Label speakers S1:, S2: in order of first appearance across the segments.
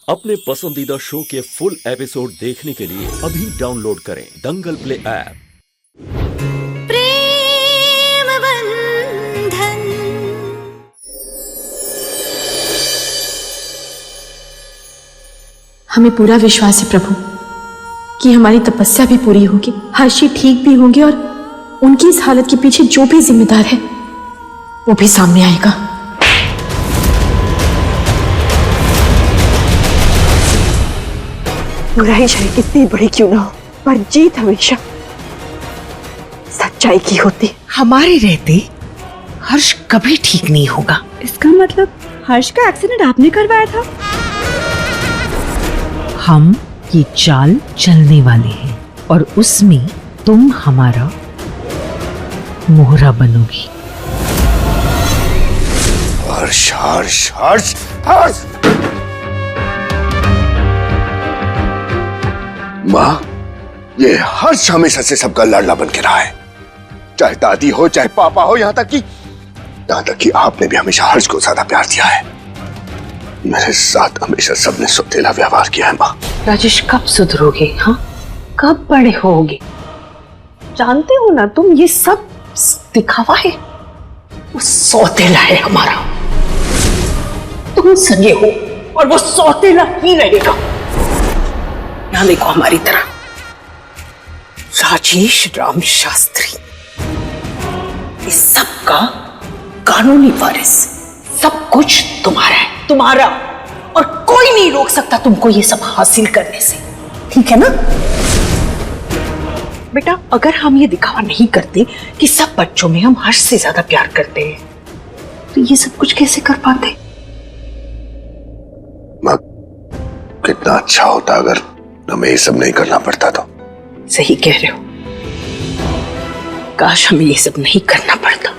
S1: अपने पसंदीदा शो के फुल एपिसोड देखने के लिए अभी डाउनलोड करें दंगल प्ले ऐप।
S2: प्रेम बंधन।
S3: हमें पूरा विश्वास है प्रभु कि हमारी तपस्या भी पूरी होगी, हर्षी ठीक भी होंगे और उनकी इस हालत के पीछे जो भी जिम्मेदार है वो भी सामने आएगा।
S4: बुराई चाहे कितनी बड़ी क्यों ना हो, पर जीत हमेशा सच्चाई की होती।
S5: हमारे रहते हर्ष कभी ठीक नहीं होगा।
S4: इसका मतलब हर्ष का एक्सीडेंट आपने करवाया था?
S5: हम ये चाल चलने वाले हैं और उसमें तुम हमारा मोहरा बनोगी।
S6: हर्ष हर्ष हर्ष हर्ष। माँ, ये हर्ष हमेशा से सबका लाडला बन के रहा है, चाहे दादी हो चाहे पापा हो, यहाँ तक कि आपने भी हमेशा हर्ष को ज्यादा प्यार दिया है। मेरे साथ हमेशा सबने सौतेला व्यवहार किया है। माँ,
S5: राजेश कब सुधरोगे? हाँ, कब बड़े होगे? जानते हो ना तुम, ये सब दिखावा है। वो सौतेला है हमारा, तुम सगे हो और वो सौतेला ही रहेगा। यहाँ देखो हमारी तरह, राजेश राम शास्त्री इस सब का कानूनी वारिस, सब कुछ तुम्हारा है, तुम्हारा, और कोई नहीं रोक सकता तुमको ये सब हासिल करने से, ठीक है ना? बेटा, अगर हम ये दिखावा नहीं करते कि सब बच्चों में हम हर्ष से ज्यादा प्यार करते हैं, तो ये सब कुछ कैसे कर पाते?
S6: माँ, कितना अच्छा होता अगर हमें ये सब नहीं करना पड़ता तो।
S5: सही कह रहे हो, काश हमें ये सब नहीं करना पड़ता।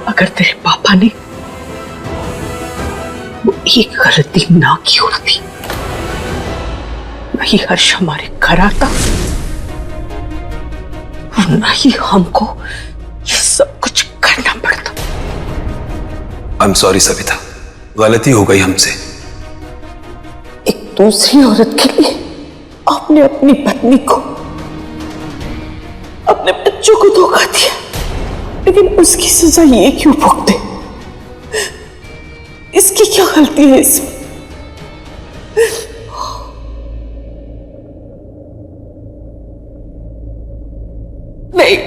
S5: अगर तेरे पापा ने वो एक गलती ना की होती, नहीं हर्ष हमारे घर आता और ना ही हमको ये सब कुछ करना पड़ता।
S7: I'm sorry सविता, गलती हो गई हमसे।
S5: एक दूसरी औरत के लिए आपने अपनी पत्नी को, अपने बच्चों को धोखा दिया, लेकिन उसकी सजा ये क्यों भुगते? इसकी क्या गलती है इसमें? नहीं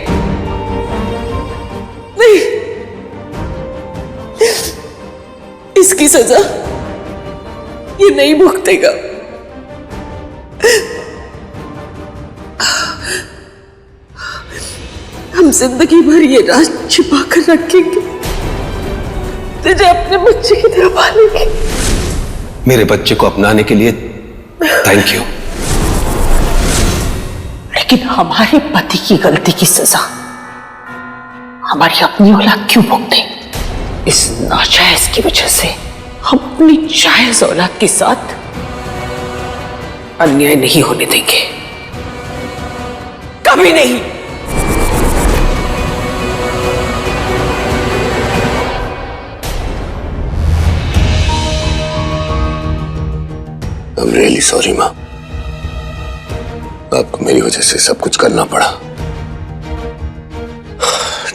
S5: नहीं, इसकी सजा ये नहीं भुगतेगा। हम जिंदगी भर ये राज छिपा कर रखेंगे, तुझे अपने बच्चे की तरह पालेंगे।
S7: मेरे बच्चे को अपनाने के लिए थैंक यू।
S5: लेकिन हमारे पति की गलती की सजा हमारी अपनी औलाद क्यों भुगते? इस नाजायज की वजह से हम अपनी जायज औलाद के साथ अन्याय नहीं होने देंगे, कभी नहीं।
S6: I'm really sorry माँ, आपको मेरी वजह से सब कुछ करना पड़ा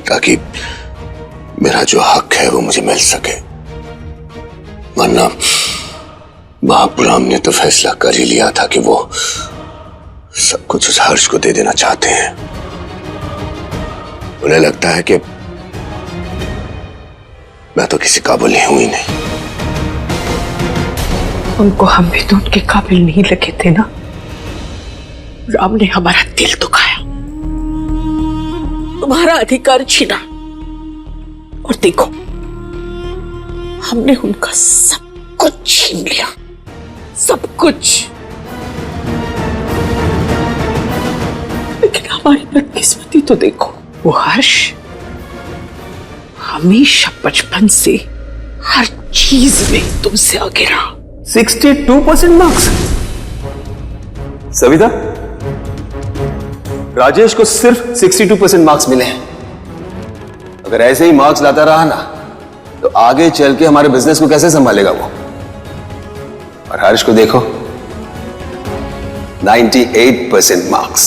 S6: ताकि मेरा जो हक है वो मुझे मिल सके, वरना महापुराम ने तो फैसला कर ही लिया था कि वो सब कुछ उस हर्ष को दे देना चाहते हैं। उन्हें लगता है कि मैं तो किसी काबिल नहीं हुई नहीं।
S5: उनको हम भी तो उनके काबिल नहीं लगे थे ना। राम ने हमारा दिल दुखाया, तुम्हारा अधिकार छीना, और देखो हमने उनका सब कुछ छीन लिया, सब कुछ। लेकिन हमारी बदकिस्मती तो देखो, वो हर्ष हमेशा बचपन से हर चीज में तुमसे आगे रहा।
S7: 62% मार्क्स। सविता, राजेश को सिर्फ 62% मार्क्स मिले हैं। अगर ऐसे ही मार्क्स लाता रहा ना, तो आगे चल के हमारे बिजनेस को कैसे संभालेगा वो? और हर्ष को देखो, 98% मार्क्स,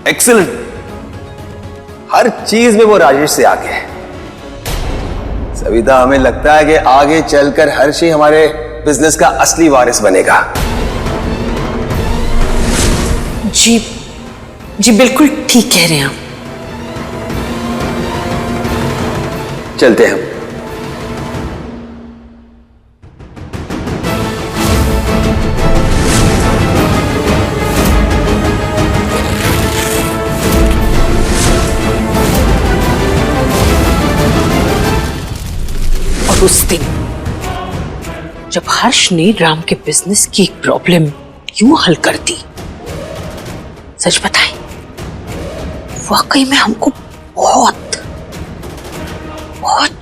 S7: एक्सीलेंट। हर चीज में वो राजेश से आगे है। सविता, हमें लगता है कि आगे चलकर हर्ष ही हमारे बिजनेस का असली वारिस बनेगा।
S5: जी बिल्कुल ठीक कह रहे हैं आप।
S7: चलते हैं हम।
S5: और उस दिन जब हर्ष ने राम के बिजनेस की एक प्रॉब्लम यूं हल कर दी, सच बताएं, वाकई में हमको बहुत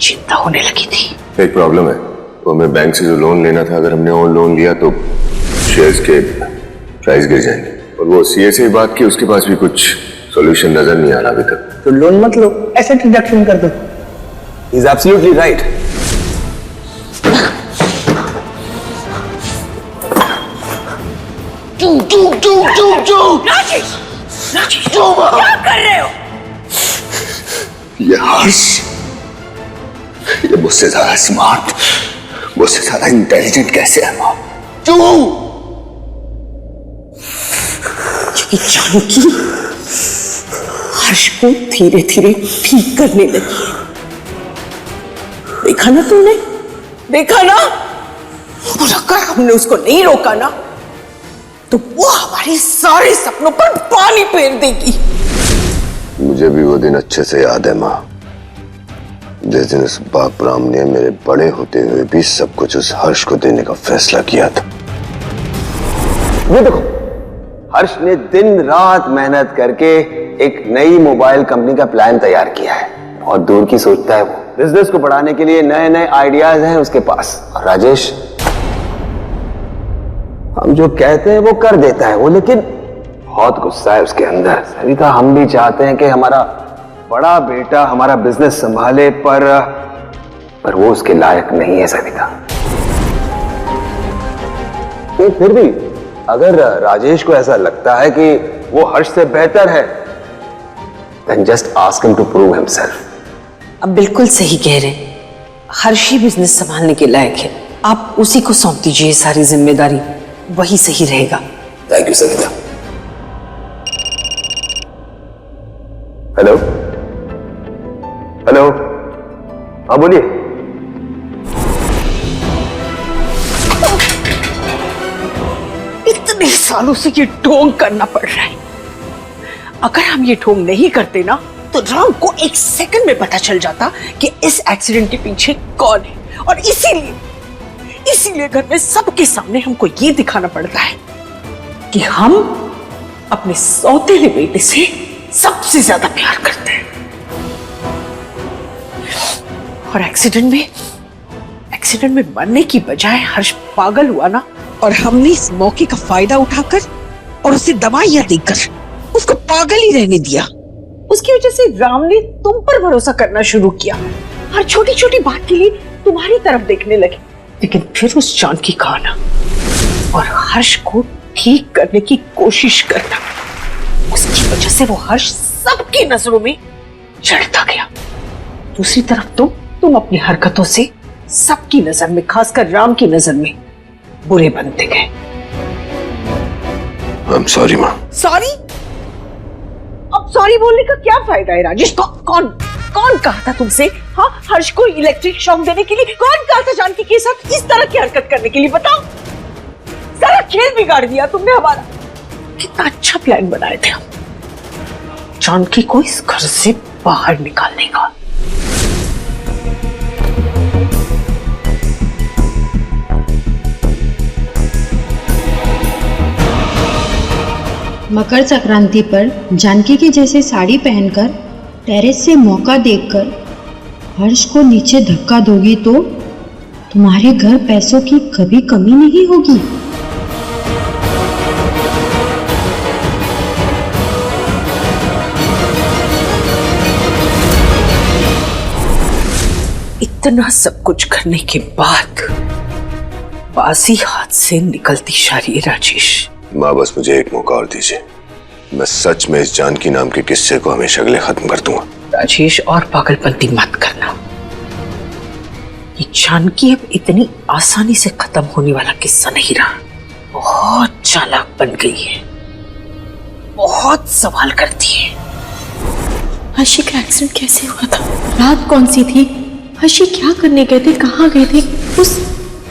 S5: चिंता होने लगी थी।
S6: एक प्रॉब्लम है, वो हमें बैंक से जो लोन लेना था, अगर हमने और लोन लिया तो शेयर्स के प्राइस गिर जाएंगे। और वो सीए से बात की, उसके पास भी कुछ सॉल्यूशन नजर नहीं आ रहा अभी तक।
S7: तो लोन मत लो, एसेट रिडक्शन कर दो। He is absolutely right.
S5: Rajesh, क्या कर रहे हो?
S6: ये हर्ष, ये मुझसे ज्यादा स्मार्ट, मुझसे ज्यादा इंटेलिजेंट कैसे है मां?
S5: ये जानकी हर्ष को धीरे धीरे ठीक करने लगी है। देखा ना तूने, देखा ना? और अगर हमने उसको नहीं रोका ना तो वो हमारे सारे सपनों पर पानी फेर देगी।
S6: मुझे भी वो दिन अच्छे से याद है मां, जिस दिन उस बाप राम ने मेरे बड़े होते हुए भी सब कुछ उस हर्ष को देने का फैसला किया था।
S7: ये देखो, हर्ष ने दिन रात मेहनत करके एक नई मोबाइल कंपनी का प्लान तैयार किया है। बहुत दूर की सोचता है वो। बिजनेस को बढ़ाने के लिए नए नए आइडियाज हैं उसके पास। और राजेश, हम जो कहते हैं वो कर देता है वो, लेकिन बहुत गुस्सा है उसके अंदर। सविता, हम भी चाहते हैं कि हमारा बड़ा बेटा हमारा बिजनेस संभाले, पर वो उसके लायक नहीं है सविता। तो फिर भी अगर राजेश को ऐसा लगता है कि वो हर्ष से बेहतर है, then just ask him to prove himself.
S5: अब बिल्कुल सही कह रहे हैं, हर्ष ही बिजनेस संभालने के लायक है। आप उसी को सौंप दीजिए सारी जिम्मेदारी, वही सही रहेगा।
S7: Thank you Savita. Hello hello, हाँ बोलिए।
S5: इतने सालों से ये ढोंग करना पड़ रहा है। अगर हम ये ढोंग नहीं करते ना तो राम को एक सेकंड में पता चल जाता कि इस एक्सीडेंट के पीछे कौन है। और इसीलिए घर में सबके सामने हमको ये दिखाना पड़ता है कि हम अपने सौतेले बेटे से सबसे ज्यादा प्यार करते हैं। और एक्सीडेंट में मरने की बजाय हर्ष पागल हुआ ना, और हमने इस मौके का फायदा उठाकर और उसे दवाइयां देकर उसको पागल ही रहने दिया। उसकी वजह से राम ने तुम पर भरोसा करना शुरू किया, हर छोटी छोटी बात के लिए तुम्हारी तरफ देखने लगे। लेकिन फिर उस जानकी का आना और हर्ष को ठीक करने की कोशिश करना, उसकी वजह से वो हर्ष सबकी नजरों में चढ़ता गया। दूसरी तरफ तुम अपनी हरकतों से सबकी नजर में, खासकर राम की नजर में बुरे बनते गए।
S6: I'm sorry मां।
S5: सॉरी? अब सॉरी बोलने का क्या फायदा है राजेश? कौन कहा था तुमसे, हाँ, हर्ष को इलेक्ट्रिक शॉक देने के लिए? कौन कहा था जानकी के साथ इस तरह की हरकत करने के लिए? बताओ। सारा खेल बिगाड़ दिया तुमने हमारा। कितना अच्छा प्लान बनाए थे हम जानकी को इस घर से बाहर निकालने का।
S8: मकर संक्रांति पर जानकी के जैसे साड़ी पहनकर टेरेस से मौका देखकर हर्ष को नीचे धक्का दोगी तो तुम्हारे घर पैसों की कभी कमी नहीं होगी।
S5: इतना सब कुछ करने के बाद बाजी हाथ से निकलती जा रही है राजेश।
S6: माँ बस मुझे एक मौका और दीजिए, मैं सच में इस जानकी नाम के किस्से को हमेशा के लिए खत्म कर दूंगा।
S5: राजेश और पागलपंती मत करना। ये जानकी अब इतनी आसानी से खत्म होने वाला किस्सा नहीं रहा। बहुत चालाक बन गई है, बहुत सवाल करती है।
S3: हर्षी का एक्सीडेंट कैसे हुआ था? रात कौन सी थी? हर्षी क्या करने गए थे? कहाँ गए थे? उस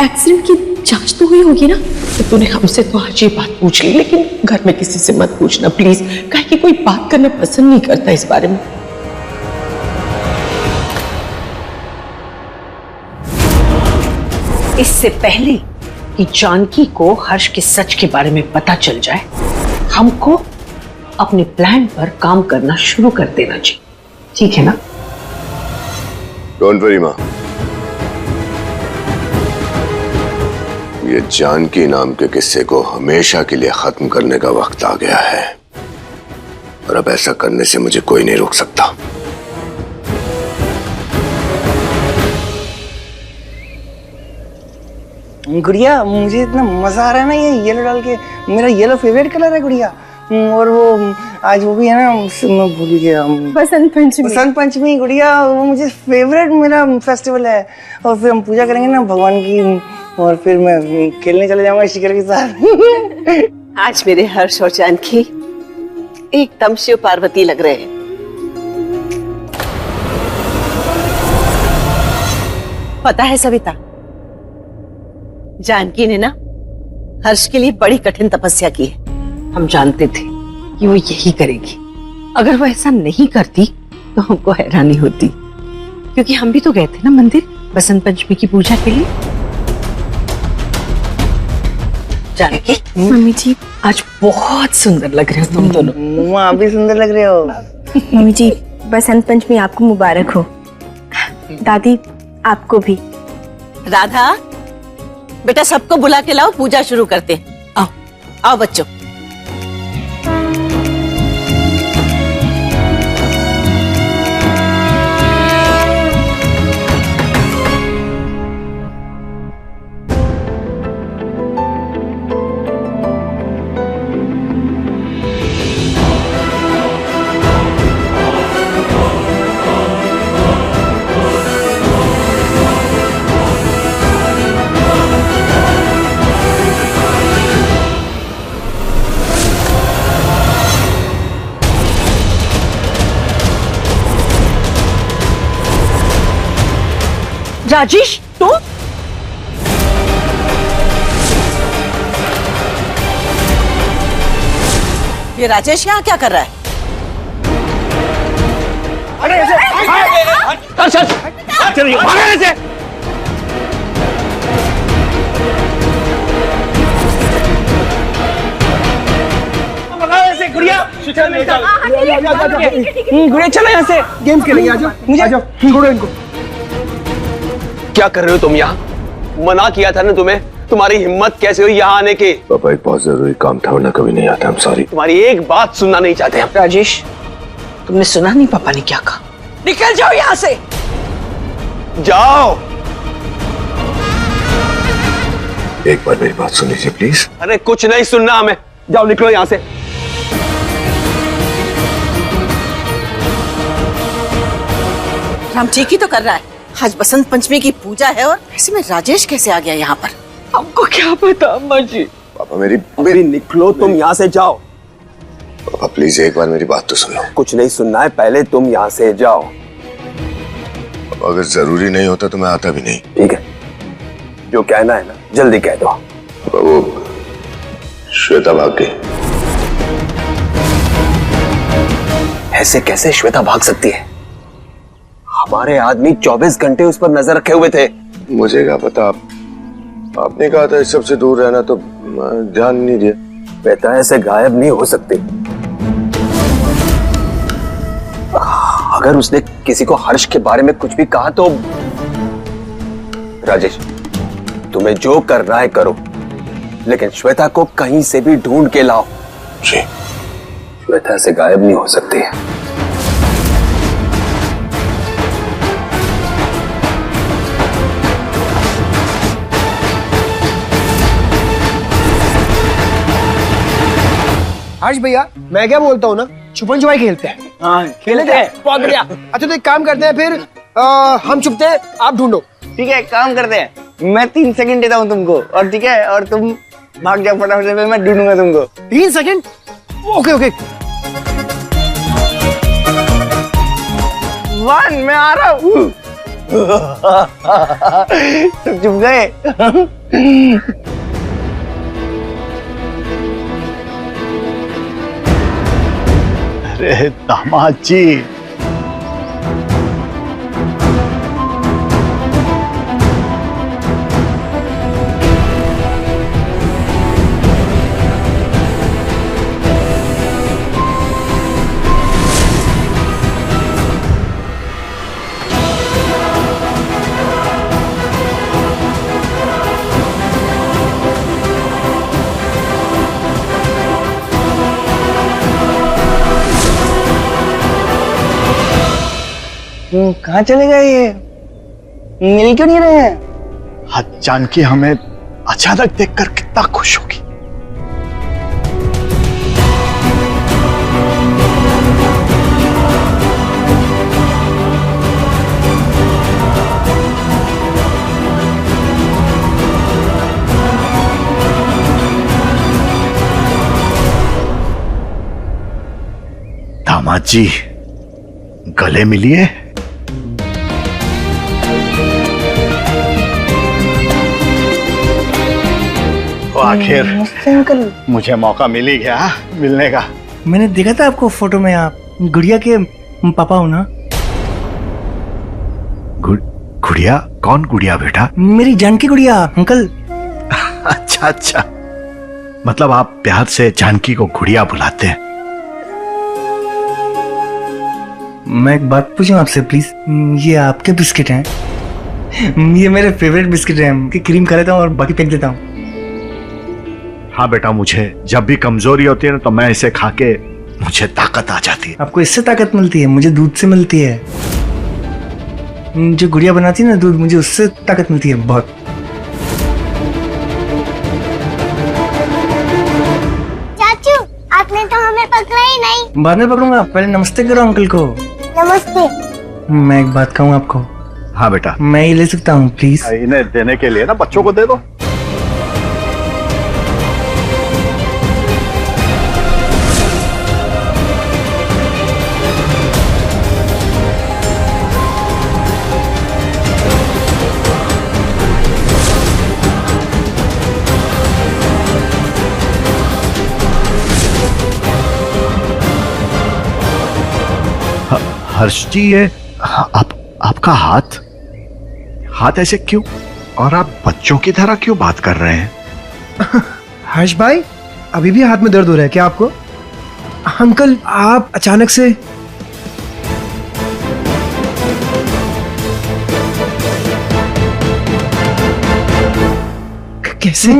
S3: एक्सीडेंट की जांच तो हुई होगी ना?
S5: तो तूने हमसे तो आज ये बात पूछ ली, लेकिन घर में किसी से मत पूछना प्लीज, काहे कि कोई बात करना पसंद नहीं करता इस बारे में। इससे पहले कि जानकी को हर्ष के सच के बारे में पता चल जाए, हमको अपने प्लान पर काम करना शुरू कर देना चाहिए, ठीक है ना?
S6: डोंट वरी माँ, ये जानकी नाम के किस्से को हमेशा के लिए खत्म करने का वक्त आ गया है, और अब ऐसा करने से मुझे कोई नहीं रोक सकता।
S9: गुड़िया, मुझे इतना मजा आ रहा है ना ये येलो डाल के। मेरा येलो फेवरेट कलर है गुड़िया। और वो आज वो भी है ना, मैं भूल गया,
S3: बसंत पंचमी।
S9: बसंत पंचमी गुड़िया, वो मुझे फेवरेट मेरा फेस्टिवल है। और फिर हम पूजा करेंगे ना भगवान की, और फिर मैं खेलने चले जाऊंगा शिखर के साथ।
S10: आज मेरे हर्ष और जानकी एकदम शिव पार्वती लग रहे हैं। पता है सविता, जानकी ने ना हर्ष के लिए बड़ी कठिन तपस्या की है।
S5: हम जानते थे कि वो यही करेगी। अगर वो ऐसा नहीं करती तो हमको हैरानी होती, क्योंकि हम भी तो गए थे ना मंदिर बसंत पंचमी की पूजा के लिए। जानकी,
S3: मम्मी जी,
S5: आज बहुत सुंदर लग रहे हो तुम दोनों।
S9: मम्मा, आप भी सुंदर लग रहे हो।
S3: मम्मी जी, बसंत पंचमी आपको मुबारक हो। दादी, आपको भी।
S10: राधा, बेटा सबको बुला के लाओ, पूजा शुरू करते हैं। आओ आओ बच्चों।
S5: राजेश, तुम?
S10: ये राजेश यहाँ क्या कर रहा है?
S9: गुड़िया चलो यहाँ से, गेम खेलेंगे। आजो, मुझे छोड़ो इनको।
S7: क्या कर रहे हो तुम यहाँ? मना किया था ना तुम्हें, तुम्हारी हिम्मत कैसे हुई यहाँ आने की?
S6: पापा, एक बहुत जरूरी काम था, वरना कभी नहीं आता। I'm sorry।
S7: तुम्हारी एक बात सुनना नहीं चाहते हम।
S5: राजेश, तुमने सुना नहीं पापा ने क्या कहा? निकल जाओ यहाँ से।
S7: जाओ।
S6: एक बार मेरी बात सुन लीजिए प्लीज।
S7: अरे कुछ नहीं सुनना हमें, जाओ निकलो यहाँ से।
S10: राम ठीक ही तो कर रहा है। आज बसंत पंचमी की पूजा है और ऐसे में राजेश कैसे आ गया यहाँ पर?
S5: हमको क्या पता अम्मा जी।
S6: पापा मेरी
S7: निकलो, तुम यहाँ से जाओ।
S6: पापा प्लीज एक बार मेरी बात तो सुन लो।
S7: कुछ नहीं सुनना है, पहले तुम यहाँ से जाओ।
S6: अगर जरूरी नहीं होता तो मैं आता भी नहीं।
S7: ठीक है, जो कहना है ना जल्दी कह दो।
S6: पापा वो श्वेता भाग गई।
S7: ऐसे कैसे श्वेता भाग सकती है? हमारे आदमी 24 घंटे उस पर नजर रखे हुए थे।
S6: मुझे क्या पता, आपने कहा था इस सबसे दूर रहना, तो ध्यान नहीं दिया।
S7: श्वेता ऐसे गायब नहीं हो सकती। अगर उसने किसी को हर्ष के बारे में कुछ भी कहा तो राजेश, तुम्हें जो करना है करो, लेकिन श्वेता को कहीं से भी ढूंढ के लाओ।
S6: जी।
S7: श्वेता से गायब नहीं हो सकती है।
S11: हर्ष भैया, मैं क्या बोलता हूँ ना, छुपन छुपाई खेलते हैं।
S9: हाँ
S11: खेले थे? बहुत बढ़िया। अच्छा तो एक काम करते हैं फिर, हम छुपते हैं, आप ढूंढो।
S9: ठीक है, काम करते हैं। मैं 3 सेकंड देता हूँ तुमको, और ठीक है, और तुम भाग जाओ फटाफट से, मैं ढूंढूंगा तुमको।
S11: 3 सेकंड? Okay okay.
S9: 1, मैं आ रहा हूँ। सब चुप गए।
S6: अरे दामाद जी,
S9: कहाँ चले गए ये? मिल क्यों नहीं रहे हैं?
S6: जानकी हमें अचानक देखकर कितना खुश होगी। दामाद जी, गले मिलिए। तो आखिर
S9: अंकल,
S6: मुझे मौका मिल ही गया मिलने का।
S9: मैंने देखा था आपको फोटो में, आप गुड़िया के पापा हो ना?
S6: गुड़िया? कौन गुड़िया बेटा?
S9: मेरी जानकी गुड़िया अंकल।
S6: अच्छा अच्छा, मतलब आप प्यार से जानकी को गुड़िया बुलाते हैं।
S9: मैं एक बात पूछूं आपसे प्लीज? ये आपके बिस्किट हैं? ये मेरे फेवरेट बिस्किट हैं कि क्रीम खा लेता हूँ और बाकी फेंक देता हूँ।
S6: हाँ बेटा, मुझे जब भी कमजोरी होती है ना तो मैं इसे खा के मुझे ताकत आ जाती है।
S9: आपको इससे ताकत मिलती है? मुझे दूध से मिलती है। जो गुड़िया बनाती है ना दूध, मुझे उससे ताकत मिलती है बहुत।
S2: चाचू, आपने तो हमें पकड़ा ही नहीं।
S9: बाद में पकड़ूंगा, पहले नमस्ते करो अंकल को।
S2: नमस्ते।
S9: मैं एक बात कहूँ आपको?
S6: हाँ बेटा।
S9: मैं ये ले सकता हूँ प्लीज?
S6: इन्हें देने के लिए ना बच्चों को दे दो। हर्ष जी, ये आपका हाथ ऐसे क्यों? और आप बच्चों की तरह क्यों बात कर रहे हैं?
S11: हर्ष भाई, अभी भी हाथ में दर्द हो रहा है क्या आपको? अंकल, आप अचानक से कैसे?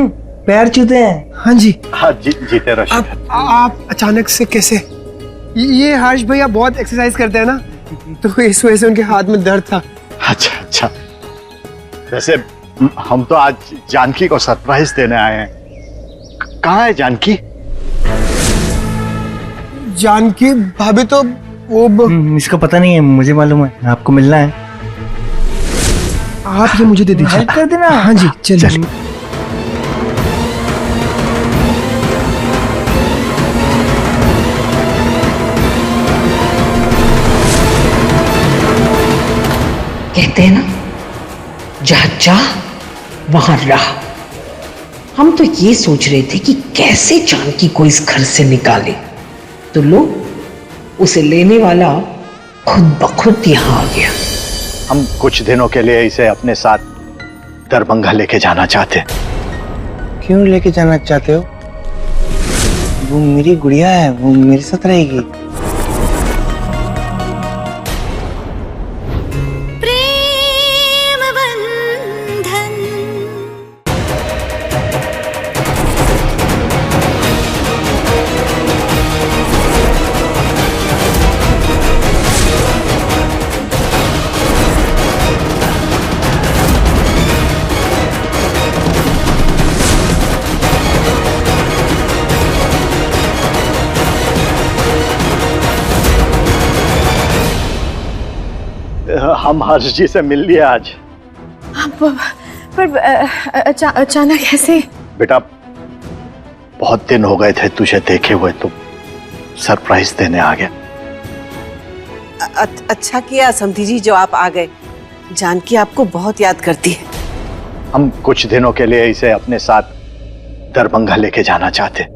S9: पैर छूते हैं?
S11: हाँ जी।
S6: हाँ जीते रहो।
S11: आप अचानक से कैसे? ये हर्ष भैया बहुत एक्सरसाइज करते हैं ना, तो इस वजह से उनके हाथ में दर्द था।
S6: अच्छा अच्छा, वैसे हम तो आज जानकी को सरप्राइज देने आए हैं। कहाँ है जानकी?
S11: जानकी भाभी तो वो
S9: इसका पता नहीं है, मुझे मालूम है। आपको मिलना है।
S11: आप ये मुझे दे दीजिए।
S9: हेल्प कर देना।
S11: हाँ जी, चलिए।
S5: कहते हैं ना, जहाँ जा वहां रहा। हम तो ये सोच रहे थे कि कैसे जानकी को इस घर से निकाले, तो लो, उसे लेने वाला खुद ब खुद यहाँ आ गया।
S6: हम कुछ दिनों के लिए इसे अपने साथ दरभंगा लेके जाना चाहते।
S9: क्यों लेके जाना चाहते हो? वो मेरी गुड़िया है, वो मेरे साथ रहेगी।
S12: हम हर्ष जी से मिल लिए आज।
S3: पर अचानक कैसे?
S12: बेटा बहुत दिन हो गए थे तुझे देखे हुए, तो सरप्राइज देने आ गया।
S10: अच्छा किया समधी जी जो आप आ गए। जानकी आपको बहुत याद करती है।
S12: हम कुछ दिनों के लिए इसे अपने साथ दरभंगा लेके जाना चाहते।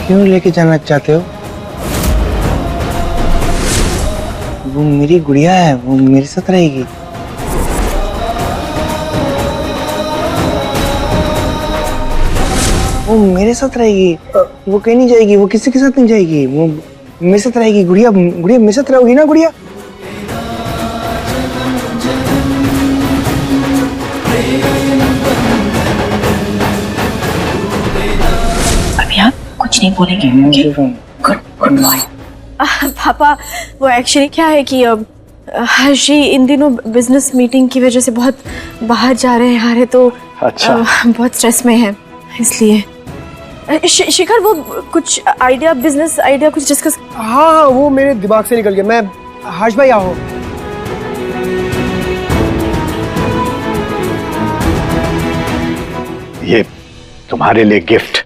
S9: क्यों लेके जाना चाहते हो? वो मेरी गुड़िया है, वो मेरे साथ रहेगी। वो मेरे साथ रहेगी, वो कहीं नहीं जाएगी, वो किसी के साथ नहीं जाएगी, वो मेरे साथ रहेगी। गुड़िया गुड़िया मेरे साथ रहोगी ना गुड़िया?
S3: अभी आप कुछ नहीं बोलेंगे? Good morning. पापा वो एक्चुअली क्या है कि हर्ष जी इन दिनों बिजनेस मीटिंग की वजह से बहुत बाहर जा रहे हैं आ रहे, तो
S12: अच्छा।
S3: बहुत स्ट्रेस में है इसलिए। शिखर वो कुछ आइडिया, बिजनेस आइडिया कुछ डिस्कस।
S11: हाँ वो मेरे दिमाग से निकल गया। मैं हर्ष भाई आओ।
S12: ये तुम्हारे लिए गिफ्ट।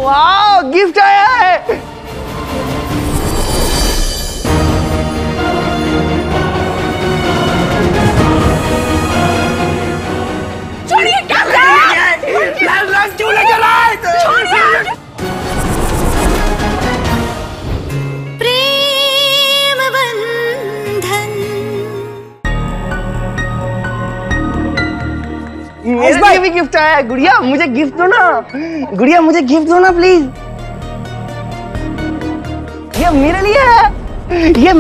S9: वाह गिफ्ट आया है।
S2: छोड़िए क्या
S9: लाल रंग क्यों लेकर आए?
S2: प्रेम बंधन।
S9: मेरे लिए भी गिफ्ट आया है। गुड़िया मुझे गिफ्ट दो ना, गुड़िया मुझे गिफ्ट दो ना प्लीज। ये मेरे लिए है, ये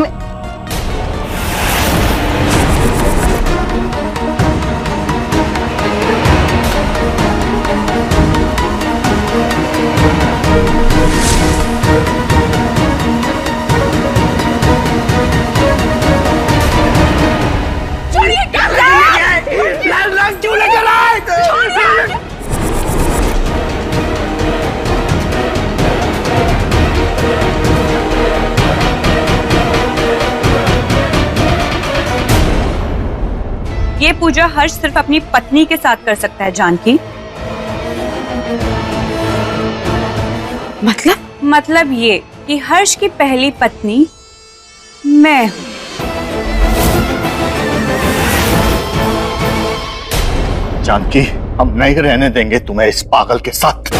S9: लाल रंग क्यों लेकर आए?
S13: ये पूजा हर्ष सिर्फ अपनी पत्नी के साथ कर सकता है जानकी। मतलब ये कि हर्ष की पहली पत्नी मैं हूं।
S12: जानकी हम नहीं रहने देंगे तुम्हें इस पागल के साथ।